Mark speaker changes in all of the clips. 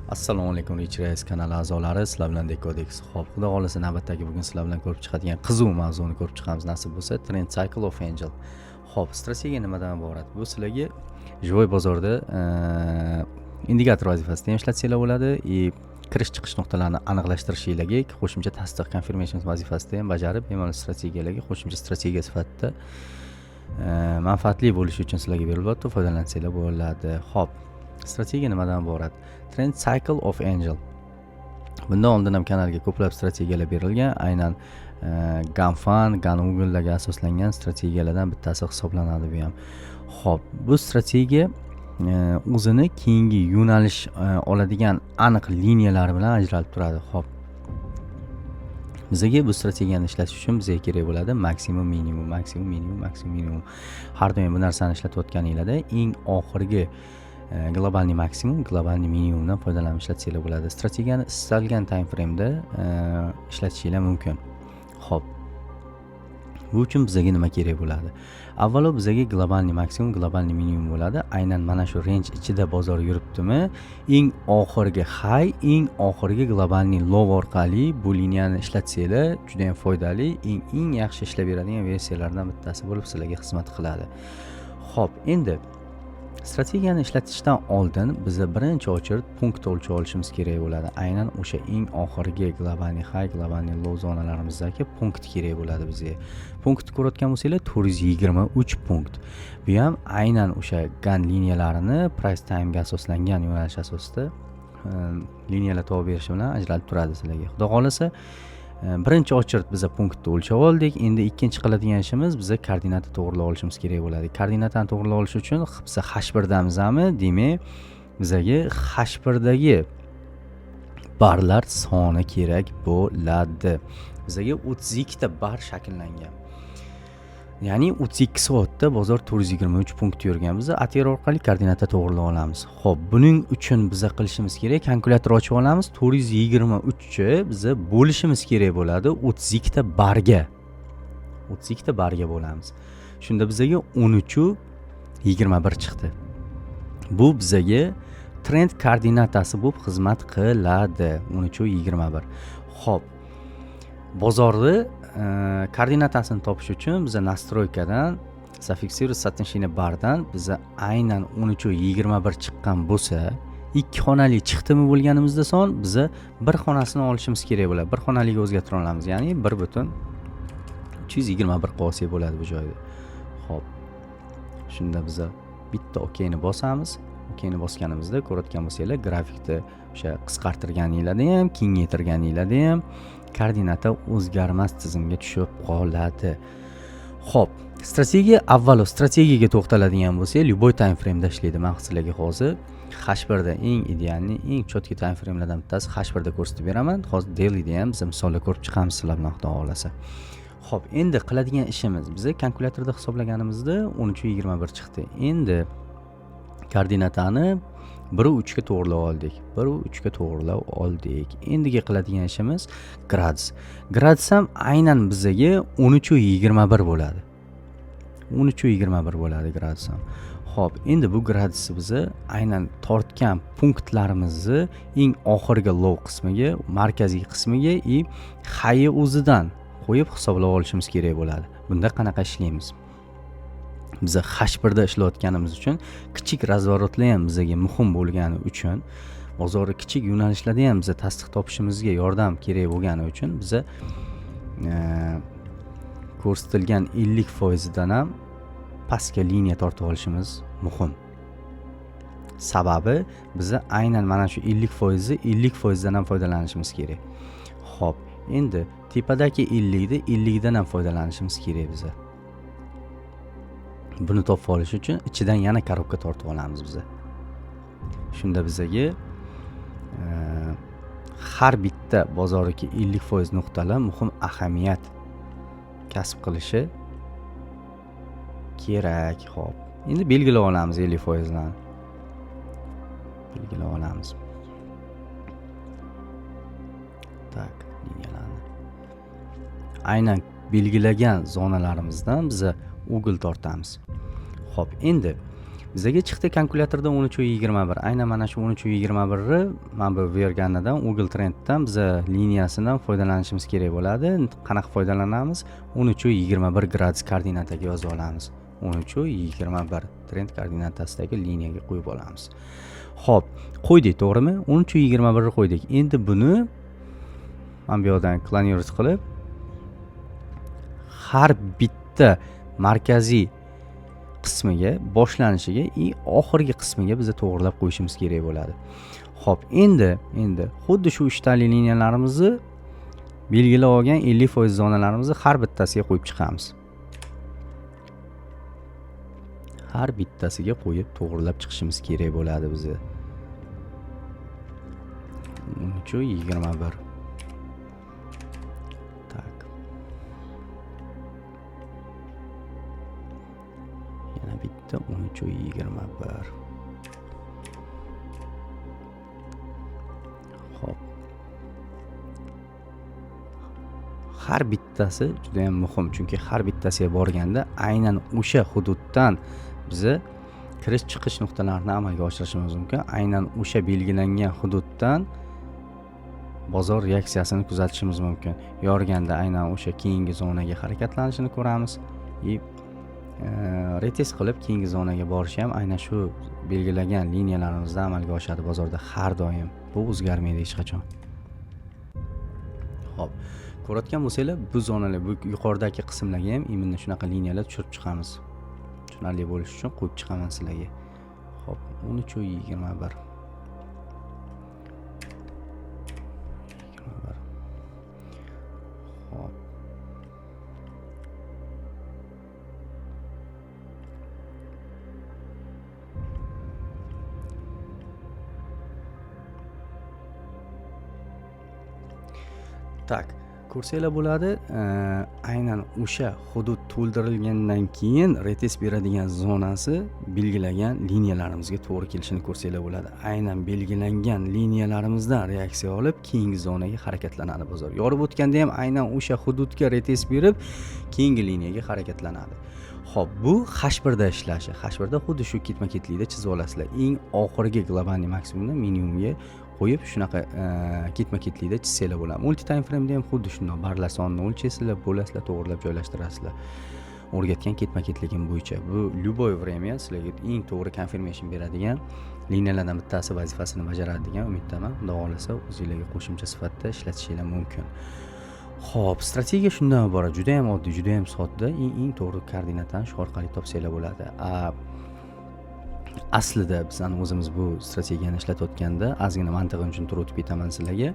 Speaker 1: Assalomu alaykum Richrace kanali a'zolari, sizlar bilan Decodex. Xo'p, xudo xolasa navbatdagi bugun sizlar bilan ko'rib chiqadigan qiziq mavzuni ko'rib chiqamiz nasib bo'lsa, Trend Cycle of Angel. Xo'p, strategiya nimadan iborat? Bu sizlarga живой bozorda indikator vazifasida ham ishlatsanglar bo'ladi, kirish-chiqish nuqtalarini aniqlashtirishinglarga qo'shimcha tasdiq confirmation vazifasida ham bajarib, bemalol strategiyalarga qo'shimcha strategiya sifatida manfaatli bo'lishi uchun sizlarga berilyapti, foydalansanglar bo'ladi. Xo'p, strategiya nimadan iborat? Trend Cycle of Angel. Bundan oldin ham kanalga ko'plab strategiyalar berilgan, aynan Ganfan, Ganugullarga asoslangan strategiyalardan bittasi hisoblanadi bu ham. Xo'p, bu strategiya o'zini keyingi yo'nalish oladigan aniq liniyalar bilan ajralib turadi. Xo'p, bizga bu strategiyani ishlatish uchun bizga kerak bo'ladi maksimum minimum, maksimum minimum, maksimum minimum. Har doim bu narsani ishlatayotganinglarda eng oxirgi globalniy maksimum, globalniy minimumdan foydalanib ishlatsanglar bo'ladi. Strategiyani istalgan time frame'da ishlatishingiz mumkin. Xo'p, bu uchun bizga nima kerak bo'ladi? Avvalo bizga globalniy maksimum, globalniy minimum bo'ladi. Aynan mana shu range ichida bozor yuribdimi, eng oxirgi high, eng oxirgi globalniy low orqali bu liniyani ishlatsanglar juda ham foydali, eng yaxshi ishlab beradigan versiyalardan bittasi bo'lib sizlarga xizmat qiladi. Xo'p, endi strategiyani ishlatishdan oldin biz birinchi очередь punkt o'lchab olishimiz kerak bo'ladi. Aynan o'sha eng oxirgi globalniy high, globalniy low zonalarimizdagi punkt kerak bo'ladi bizga. Punktni ko'rayotgan bo'lsanglar 423 punkt. Bu ham aynan o'sha gan liniyalarini price time ga asoslangan yo'nalish asosida liniyalar topib berishi bilan ajralib turadi sizlarga. Xudo xolasa birinchi очередь biz punktni o'lchab oldik. Endi ikkinchi qiladigan ishimiz biz koordinatni to'g'rilab olishimiz kerak bo'ladi. Koordinatani to'g'rilab olish uchun biz H1damizmi? Demak, bizga H1dagi barlar soni kerak bo'ladi. Bizga 32 ta bar shakllangan. Ya'ni 32 soatda bozor 423 punkt yurgan. Biz ATR orqali koordinatni to'g'rilab olamiz. Xo'p, buning uchun biz qilishimiz kerak, kalkulyator ochib olamiz. 423 ni biz bo'lishimiz kerak bo'ladi 32 ta barga. 32 ta barga bo'lamiz. Shunda bizga 13.21 chiqdi. Bu bizga trend koordinatasi bo'lib xizmat qiladi. 13.21. Xo'p, bozorni koordinatasini topish uchun biz nastroykadan zafiksировать соотношение bardan biz aynan 13.21 chiqqan bo'lsa, ikki xonali chiqdimi bo'lganimizda son biz bir xonasini olishimiz kerak bo'ladi. Bir xonaliga o'zgartira olamiz, ya'ni 1.321 qolsak bo'ladi bu joyda. Xo'p, shunda biz bitta OKni bosamiz. OKni bosganimizda ko'rayotgan bo'lsanglar, grafikni o'sha qisqartirganinglarda ham, kengaytirganinglarda ham koordinata o'zgarmas tizimga tushib qoladi. Xo'p, strategiya avvalo strategiyaga to'xtaladigan bo'lsak, любой time frame da ishlaydi. Men sizlarga hozir H1da eng idealni, eng chotki time framelardan bittasi H1da ko'rsatib beraman. Hozir dailyda ham biz misollar ko'rib chiqamiz sizlar bilan xudo xolasa. Xo'p, endi qiladigan ishimiz biz kalkulyatorda hisoblaganimizda 13.21 chiqdi. Endi koordinatani 1.3 ga to'g'rilab oldik. 1.3 ga to'g'rilab oldik. Endiga qiladigan ishimiz gradus. Gradus ham aynan bizga 13.21 bo'ladi. 13.21 bo'ladi gradus ham. Xo'p, endi bu gradusni biz aynan tortgan punktlarimizni eng oxirgi low qismiga, markaziy qismiga high o'zidan qo'yib hisoblab olishimiz kerak bo'ladi. Bunda qanaqa ishlaymiz? Biz H1da ishlayotganimiz uchun kichik razvorotlar ham bizga muhim bo'lgani uchun, bozorda kichik yo'nalishlarda ham biz tasdiq topishimizga yordam kerak bo'lgani uchun biz ko'rsatilgan 50% dan ham pastga liniya tortib olishimiz muhim. Sababi biz aynan mana shu 50% dan ham foydalanishimiz kerak. Xo'p, endi tepadagi 50 dan ham foydalanishimiz kerak biz. Buni topib olish uchun ichidan yana korobka tortib olamiz biz. Shunda bizga har bitta bozordagi 50% nuqtalar muhim ahamiyat kasb qilishi kerak. Xo'p, endi belgilab olamiz 50% dan. Belgilab olamiz. Tak, liniyalarni. Aynan belgilagan zonalarimizdan biz ugl tortamiz. Xo'p, endi Bizaga chiqdi kalkulyatorda 13.21. Aynan mana shu 13.21 ni mana bu verganidan Google Trenddan biza liniyasidan foydalanishimiz kerak bo'ladi. Qanaqa foydalanamiz? 13.21 gradus koordinataga yozib olamiz. 13.21 trend koordinatasidagi liniyaga qo'yib olamiz. Xo'p, qo'ydik, to'g'rimi? 13.21 ni qo'ydik. Endi buni mana bu yerdan klonirovать qilib har bitta markaziy qismiga, boshlanishiga va oxirgi qismiga biz to'g'rilab qo'yishimiz kerak bo'ladi. Xo'p, endi xuddi shu 3 tali liniyalarimizni belgilab olgan 50% zonalarimizni har bittasiga qo'yib chiqamiz. Har bittasiga qo'yib to'g'rilab chiqishimiz kerak bo'ladi bizga. 13.21. Tak. Yana bitta 13.21. Xo'p. Har bittasi juda ham muhim, chunki har bittasiga borganda aynan o'sha hududdan biza kirish chiqish nuqtalarini amalga oshirishimiz mumkin. Aynan o'sha belgilangan hududdan bozor reaksiyasini kuzatishimiz mumkin. Yorganda aynan o'sha keyingi zonaga harakatlanishini ko'ramiz. Retest qilib keyingi zonaga borishi ham aynan shu belgilagan liniyalarimizda amalga oshadi bozorda har doim. Bu o'zgarmaydi hech qachon. Xo'p, ko'rayotgan bo'lsanglar, bu zonalar, bu yuqoridagi qismlarga ham mana shunaqa liniyalar tushirib chiqamiz. Tushunarli bo'lishi uchun qo'yib chiqaman sizlarga. Xo'p, 13.21. Xo'p. Tak, ko'rsanglar bo'ladi, aynan o'sha hudud to'ldirilgandan keyin retest beradigan zonasi belgilagan liniyalarimizga to'g'ri kelishini ko'rsanglar bo'ladi. Aynan belgilangan liniyalarimizdan reaksiya olib, keyingi zonaga harakatlanadi bozor. Yorib o'tganda ham aynan o'sha hududga retest berib, keyingi liniyaga harakatlanadi. Xo'p, bu H1 da ishlashi. H1 da xuddi shu ketma-ketlikda chizib olasizlar. Eng oxirgi globalniy maksimumdan minimumga qo'yib shunaqa ketma-ketlikda chizsanglar bo'ladi. Multi time frame da ham xuddi shunday barlar sonini o'lchaysizlar, bo'lasizlar, to'g'rilab joylashtirasizlar. O'rgatgan ketma-ketligim bo'yicha. Bu любой время sizlarga eng to'g'ri confirmation beradigan liniyalardan bittasi vazifasini bajaradi degan umiddaman. Xudo xolasa o'zingizlarga qo'shimcha sifatida ishlatishingiz mumkin. Xo'p, strategiya shundan iborat. Juda ham oddiy, juda ham sodda. Eng to'g'ri koordinatani shu orqali topsanglar bo'ladi. Aslida bizning o'zimiz bu strategiyani ishlatayotganda ozgina mantig'ini tushuntirib o'tib ketaman sizlarga.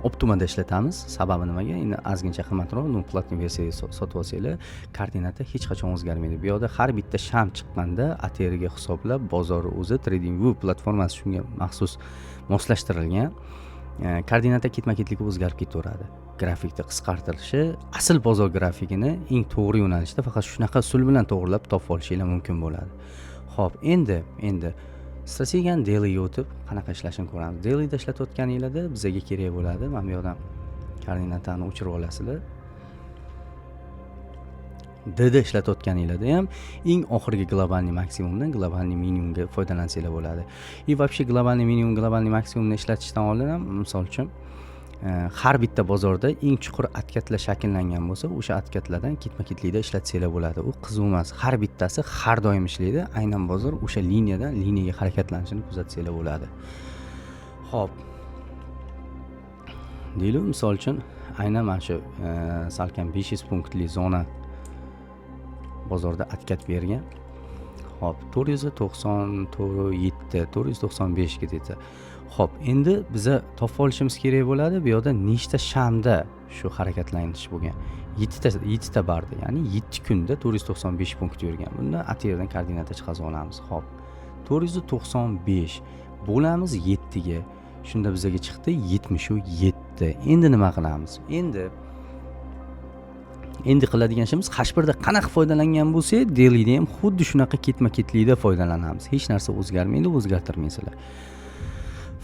Speaker 1: Optimada ishlatamiz. Sababi nimaga? Endi ozgincha qimmatroq, platinium versiya sotib olsanglar, koordinata hech qachon o'zgarmaydi. Bu yerda har bitta sham chiqqanda ATRga hisoblab, bozor o'zi TradingView platformasi shunga maxsus moslashtirilgan. Koordinata ketma-ketligi o'zgarib ketaveradi. Grafikda qisqartirishi, asl bozor grafikini eng to'g'ri yo'nalishda faqat shunaqa usul bilan to'g'rilab topib olishingiz mumkin bo'ladi. Xo'p, endi strategiyani dailyga o'tib qanaqa ishlashini ko'ramiz. Dailyda ishlatayotganingizda bizga kerak bo'ladi. Mana bu yerdan koordinatani o'chirib olasizlar. Dda ishlatayotganingizda ham eng oxirgi globalniy maksimumdan globalniy minimumga foydalansanglar bo'ladi. Вообще globalniy minimum, globalniy maksimumni ishlatishdan oldin ham, misol uchun, har bitta bozorda eng chuqur atkatlar shakllangan bo'lsa, o'sha atkatlardan ketma-ketlikda ishlatsanglar bo'ladi. U qiziq emas. Har bittasi har doim ishlaydi. Aynan bozor o'sha liniyadan liniyaga harakatlanishini kuzatsanglar bo'ladi. Xo'p. Deylik, misol uchun, aynan mana shu salkam 500 punktli zona bozorda atkat bergan. Xo'p, 497, 495 ga dedi. Xo'p, endi biza topib olishimiz kerak bo'ladi. Bu yerda nechta shamda shu harakatlanish bo'lgan? 7 ta barda, ya'ni 7 kunda 495 punkt yurgan. Bunda ATRdan koordinata chiqazib olamiz. Xo'p, 495 bo'lamiz 7 ga. Shunda bizaga chiqdi 77. Endi nima qilamiz? Endi qiladigan ishimiz H1 da qanaqa foydalangan bo'lsak, dailyda ham xuddi shunaqa ketma-ketlikda foydalanamiz. Hech narsa o'zgarmaydi, o'zgartirmaysizlar.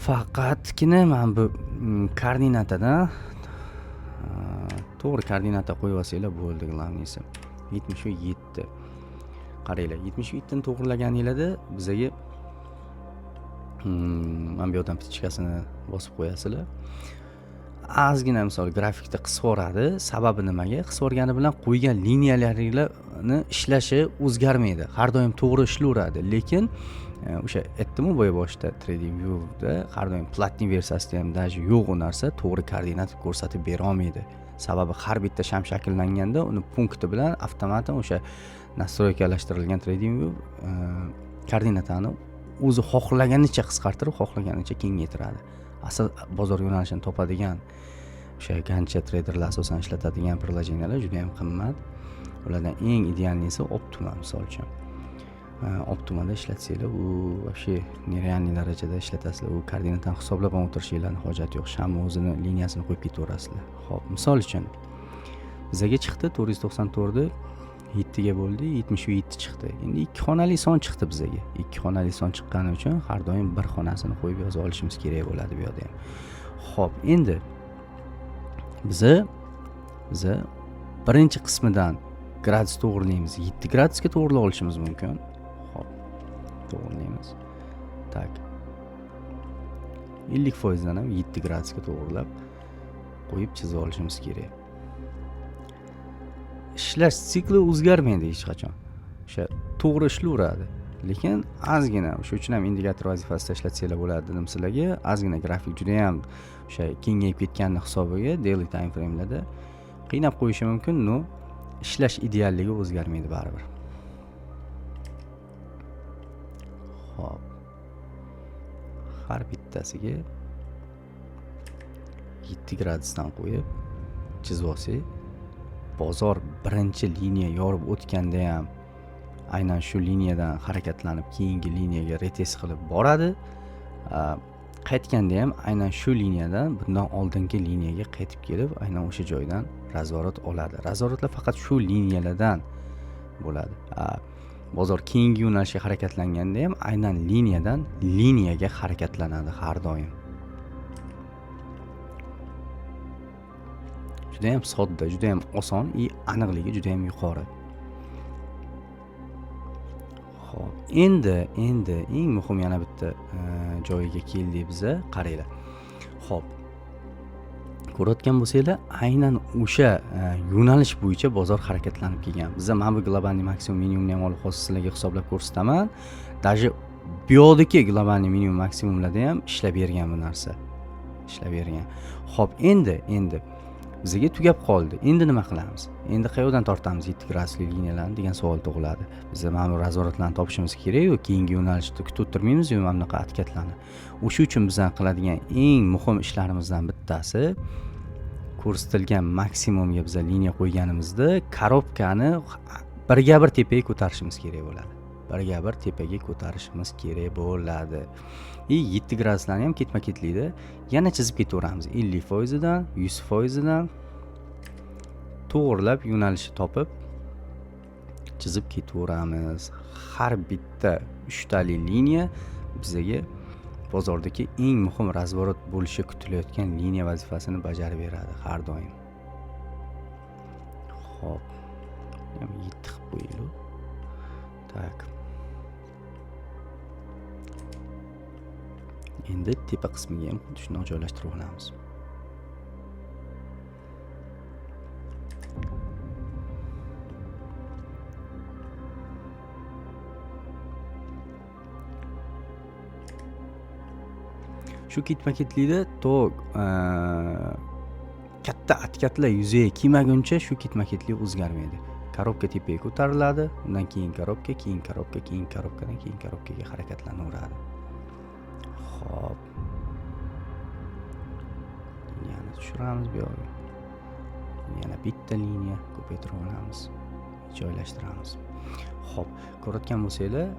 Speaker 1: Faqatgina mana bu koordinatadan to'g'ri koordinata qo'yib olsanglar bo'ldi, glavnisi. 77. qaranglar, 77 ni to'g'rilaganinglarda bizaga mana bu yerdan pichkasini bosib qo'yasizlar. Ozgina misol grafikda qisib yuboradi. Sababi nimaga? Qisib yuborgani bilan qo'ygan liniyalaringlarni ishlashi o'zgarmaydi. Har doim to'g'ri ishlayveradi. Lekin o'sha aytdim-ku boshida TradingView'da har doim platin versiyasida ham даже yo'q u narsa, to'g'ri koordinat ko'rsatib bera olmaydi. Sababi har bitta sham shakllanganda uni punkti bilan avtomatik o'sha nastroykalashtirilgan TradingView koordinatani o'zi xohlaganicha qisqartirib, xohlaganicha kengaytiradi. Asl bozor yo'nalishini topadigan o'sha gancha traderlar asosan ishlatadigan prilojenelar juda ham qimmat. Ulardan eng idealnisi Optima misol uchun. Optimada ishlatsanglar, u вообще nerealniy darajada ishlatasizlar. U koordinatani hisoblab ham o'tirishinglarni hojati yo'q. Shamni o'zini liniyasini qo'yib ketaverasizlar. Xo'p, misol uchun bizaga chiqdi 494 7 ga bo'ldi, 77 chiqdi. Endi ikki xonali son chiqdi bizaga. Ikki xonali son chiqqani uchun har doim bir xonasini qo'yib yozib olishimiz kerak bo'ladi bu yerda ham. Xo'p, endi biza birinchi qismidan gradus to'g'rilaymiz. 7 gradusga to'g'rilab olishimiz mumkin. Xo'p, to'g'rilaymiz. Tak. 50% dan ham 7 gradusga to'g'rilab qo'yib chizib olishimiz kerak. Ishlash sikli o'zgarmaydi hech qachon. O'sha to'g'ri ishlayveradi. Lekin ozgina o'sha uchun ham indikator vazifasida ishlatsanglar bo'ladi dedim sizlarga. Ozgina grafik juda ham o'sha kengayib ketganini hisobiga daily time frame'larda qiynab qo'yishi mumkin, no ishlash idealligi o'zgarmaydi baribir. Xo'p. Har bittasiga 7 gradusdan qo'yib chizib olsak, bozor birinchi liniya yorib o'tganda ham aynan shu liniyadan harakatlanib keyingi liniyaga retest qilib boradi. Qaytganda ham aynan shu liniyadan bundan oldingi liniyaga qaytib kelib, aynan o'sha joydan razvorot oladi. Razvorotlar faqat shu liniyalardan bo'ladi. Bozor keyingi yo'nalishga harakatlanganda ham aynan liniyadan liniyaga harakatlanadi har doim. Juda ham sodda, juda ham oson, aniqligi juda ham yuqori. Xo'p, endi eng muhim yana bitta joyiga keldik biza. Qaranglar. Xo'p. Ko'rayotgan bo'lsanglar, aynan o'sha yo'nalish bo'yicha bozor harakatlanib kelgan. Biza mana bu globalniy maksimum minimumni ham olib hozir sizlarga hisoblab ko'rsataman. Даже bu yerdagi globalniy minimum maksimumlarda ham ishlab bergan bu narsa. Ishlab bergan. Xo'p, endi bizaga tugab qoldi. Endi nima qilamiz? Endi qayerdan tortamiz 7 gradusli liniyalarni degan savol tug'iladi. Biz mana bu razvorotlarni topishimiz kerak-ku, keyingi yo'nalishda kutib o'tirmaymiz-ku mana bunaqa harakatlarni. O'sha uchun bizdan qiladigan eng muhim ishlarimizdan bittasi ko'rsatilgan maksimumga biz liniya qo'yganimizda korobkani birga bir tepaga ko'tarishimiz kerak bo'ladi. Birga bir tepaga ko'tarishimiz kerak bo'ladi. 7 graduslarni ham ketma-ketlikda yana chizib ketaveramiz. 50% dan 100% dan to'g'rilab yo'nalishni topib chizib ketaveramiz. Har bitta 3 tali liniya bizaga bozordagi eng muhim razvorot bo'lishi kutilayotgan liniya vazifasini bajarib beradi har doim. Xo'p. Ham 7 qilib qo'yaylik. Tak. Endi tepa qismiga ham xuddi shuni joylashtirib olamiz. Shu ketma-ketlikda to katta atkatlar yuzaga kelmaguncha shu ketma-ketlik o'zgarmaydi. Korobka tepaga ko'tariladi, undan keyin korobka, keyin korobka, keyin korobkadan keyin korobkaga harakatlanaveradi. Xo'p. Liniyani tushiramiz bu yoqqa. Yana bitta liniya ko'paytirib olamiz. Joylashtiramiz. Xo'p, ko'rayotgan bo'lsanglar,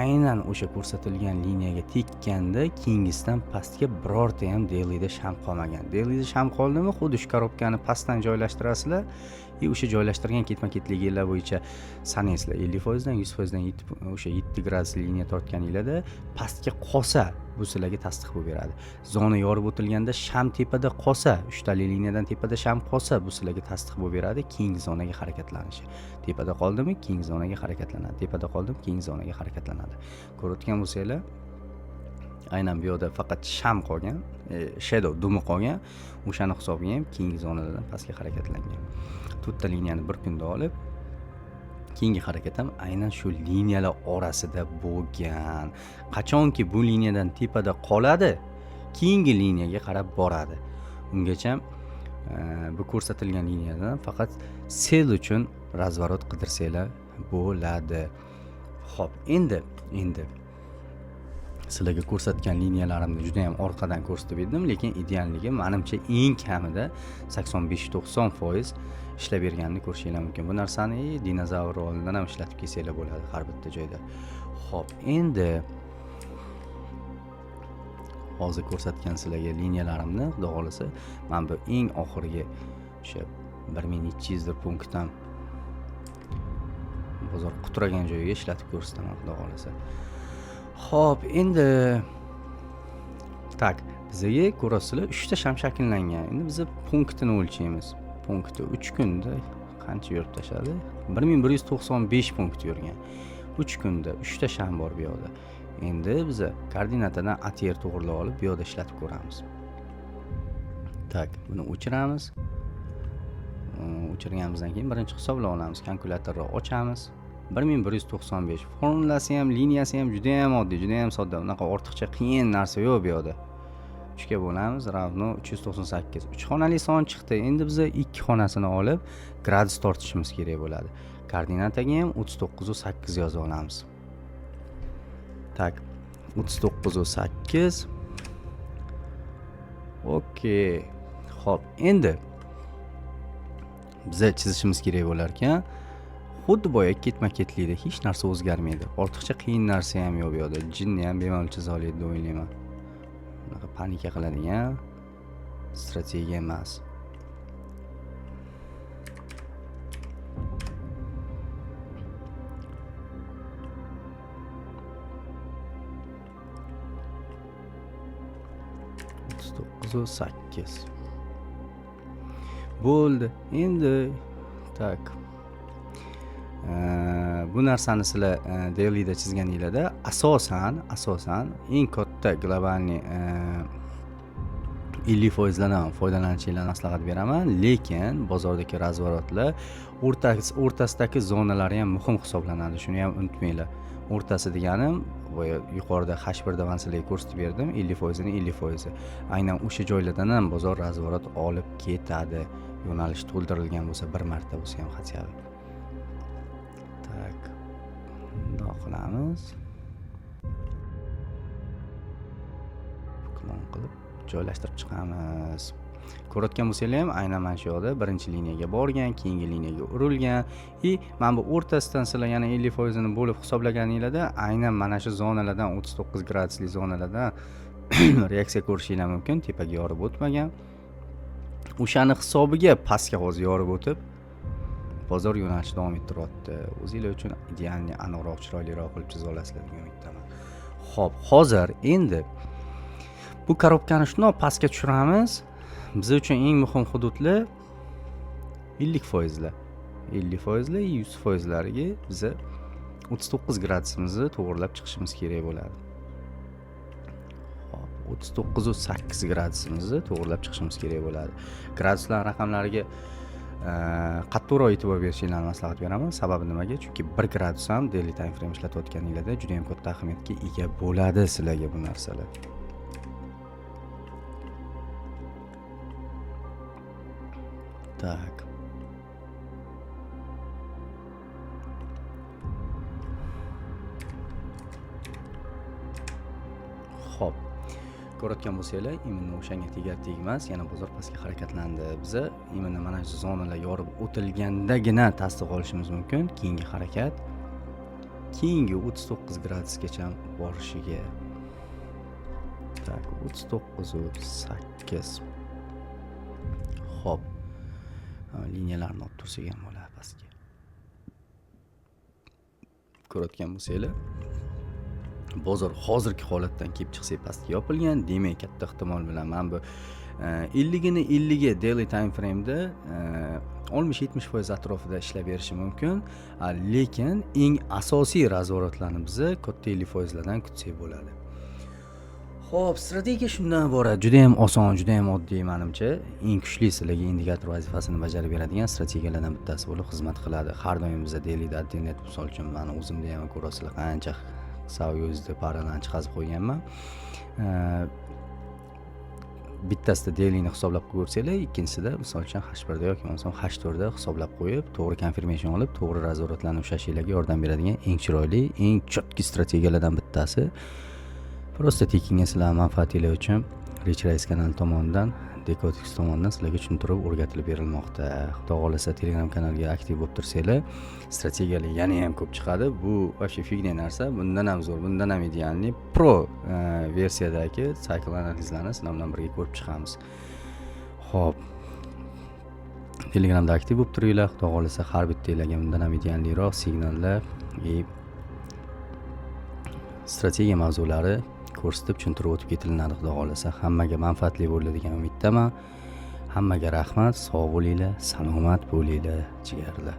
Speaker 1: aynan o'sha ko'rsatilgan liniyaga tekkanda keyingisidan pastga birorta ham dailyda sham qolmagan. Dailyda sham qoldimi, xuddi shu korobkani pastdan joylashtirasizlar. O'sha joylashtirgan ketma-ketliklar bo'yicha sanaysizlar. 50% dan 100% dan o'sha 7 gradus liniya tortganinglarda pastga qolsa bu sizlarga tasdiq bo'lib beradi. Zona yorib o'tilganda sham tepada qolsa, 3 tali liniyadan tepada sham qolsa, bu sizlarga tasdiq bo'lib beradi keyingi zonaga harakatlanishi. Tepada qoldimi, keyingi zonaga harakatlanadi. Tepada qoldimi, keyingi zonaga harakatlanadi. Ko'rayotgan bo'lsanglar, aynan bu yerda faqat sham qolgan, shadow dumi qolgan, o'shani hisobiga ham keyingi zonalardan pastga harakatlangan. To'rtta liniyani bir kunda olib, keyingi harakat ham aynan shu liniyalar orasida bo'lgan. Qachonki bu liniyadan tepada qoladi, keyingi liniyaga qarab boradi. Ungacha bu ko'rsatilgan liniyadan faqat sel uchun razvorot qidirsanglar bo'ladi. Xo'p, endi sizlarga ko'rsatgan liniyalarimni juda ham orqadan ko'rsatib berdim, lekin idealligi menimcha eng kamida 85-90% ishlab berganini ko'rishingiz mumkin. Bu narsani dinozavr rolundan ham ishlatib kelsanglar bo'ladi har bitta joyda. Xo'p, endi hozir ko'rsatgan sizlarga liniyalarimni xudo xolasa men bu eng oxirgi o'sha 1200 punktdan bozor quturagan joyiga ishlatib ko'rsataman xudo xolasa. Xo'p, endi bizga ko'rasizlar 3 ta sham shakllangan. Endi biz punktini o'lchaymiz. Punkti 3 kunda qancha yurib tashladi? 1195 punkt yurgan. 3 kunda 3 ta sham bor bu yerda. Endi biz koordinatadan ATR to'g'rilab olib bu yerda ishlatib ko'ramiz. Buni o'chiramiz. O'chirganimizdan keyin birinchi hisoblab olamiz. Kalkulyatorni ochamiz. 1195. Formulasi ham, liniyasi ham juda ham oddiy, juda ham sodda. Unaqa ortiqcha qiyin narsa yo'q bu yerda. 3 ga bo'lamiz, ravno 398. 3 xonali son chiqdi. Endi biz 2 xonasini olib gradus tortishimiz kerak bo'ladi. Koordinataga ham 39.8 yozib olamiz. 39.8. Okey. Xo'p, endi biz chizishimiz kerak bo'lar ekan. Xuddi boya ketma-ketlikda hech narsa o'zgarmaydi. Ortiqcha qiyin narsa ham yo'q bu yerda. Jinni ham bemalol chiza oladi deb o'ylayman. Bunaqa panika qiladigan strategiya emas. Bo'ldi. Endi bu narsani sizlar dailyda chizganinglarda asosan eng katta globalniy 50% dan foydalanishingizni maslahat beraman, lekin bozordagi razvorotlar o'rtasidagi zonalari ham muhim hisoblanadi. Shuni ham unutmanglar. O'rtasi deganim yuqorida H1 man sizlarga ko'rsatib berdim, 50% ni 50%. Aynan o'sha joylardan ham bozor razvorot olib ketadi. Yo'nalish to'ldirilgan bo'lsa, bir marta bo'lsa ham xatyavi. Bundoq qilamiz. Klon qilib joylashtirib chiqamiz. Ko'rayotgan bo'lsanglar ham aynan mana shu yoqda birinchi liniyaga borgan, keyingi liniyaga urilgan. Mana bu o'rtasidan sizlar yana 50% ni bo'lib hisoblaganinglarda aynan mana shu zonalardan 39 gradusli zonalardan reaksiya ko'rishingiz mumkin. Tepaga yorib o'tmagan. O'shani hisobiga pastga hozir yorib o'tib bozor yo'nalishi davom ettiryapti. O'zingizlar uchun idealni aniqroq, chiroyliroq qilib chiza olasizlar degan umiddaman. Xo'p, hozir endi bu korobkani shundoq pastga tushiramiz. Biz uchun eng muhim hududlar 50%lar. 50%lar, 100%larga biz 39 gradusimizni to'g'rilab chiqishimiz kerak bo'ladi. Hop, 39.8 gradusimizni to'g'rilab chiqishimiz kerak bo'ladi. Graduslar raqamlariga qattiqroq e'tibor berishingizni maslahat beraman. Sababi nimaga? Chunki 1 gradus ham daily time frame ishlatayotganinglarda juda ham katta ahamiyatga ega bo'ladi sizlarga bu narsalar. Xo'p. Ko'rayotgan bo'lsanglar, imonni o'shanga tegar-tegmas yana bozor pastga harakatlandi. Biza imonni mana shu zonalar yorib o'tilgandagina tasdiq olishimiz mumkin. Keyingi harakat keyingi 39 gradusgacha borishiga. 39.8. Xo'p. Liniyalarni olib tursak ham bo'ladi pastga. Ko'rayotgan bo'lsanglar, bozor hozirgi holatdan kelib chiqsa pastga yopilgan. Demak, katta ehtimol bilan mana bu 50 50 daily time frame'da 60-70% atrofida ishlab berishi mumkin. Lekin eng asosiy razvoratlarni biz katta 50% lardan kutsak bo'ladi. Xo'p, strategiya shundan iborat. Juda ham oson, juda ham oddiy menimcha. Eng kuchli sizlarga indikator vazifasini bajarib beradigan strategiyalardan bittasi bo'lib xizmat qiladi. Har doim biz daily internet, misol uchun meni o'zimda ham ko'rasizlar, qancha Savyozda paralarni chiqazib qo'yganman. Bittasida dailyni hisoblab ko'rsanglar, ikkinchisida misol uchun H1 da yoki bo'lmasa H4 da hisoblab qo'yib, to'g'ri confirmation olib, to'g'ri razvoratlarni ushlashingizni yordam beradigan eng chiroyli, eng chotki strategiyalardan bittasi. Prosta tekinga sizlar manfaatingiz uchun Rich Rice kanali tomonidan, Decotix tomonidan sizlarga tushuntirib o'rgatilib berilmoqda. Xudo xolasa Telegram kanaliga aktiv bo'lib tursanglar, strategiyalar yana ham ko'p chiqadi. Bu вообще fignia narsa, bundan ham zo'r, bundan ham idealni pro versiyadagi cycle analizlarni sizlar bilan birga ko'rib chiqamiz. Xo'p. Telegramda aktiv bo'lib turinglar. Xudo xolasa har bittangizga bundan ham idealliroq signallar va strategiya mavzulari ko'rsatib tushuntirib o'tib ketilinadi. Xudo xolasa hammaga manfaatli bo'ladigan umiddaman. Hammaga rahmat, sog' bo'linglar, salomat bo'linglar, jigarlar.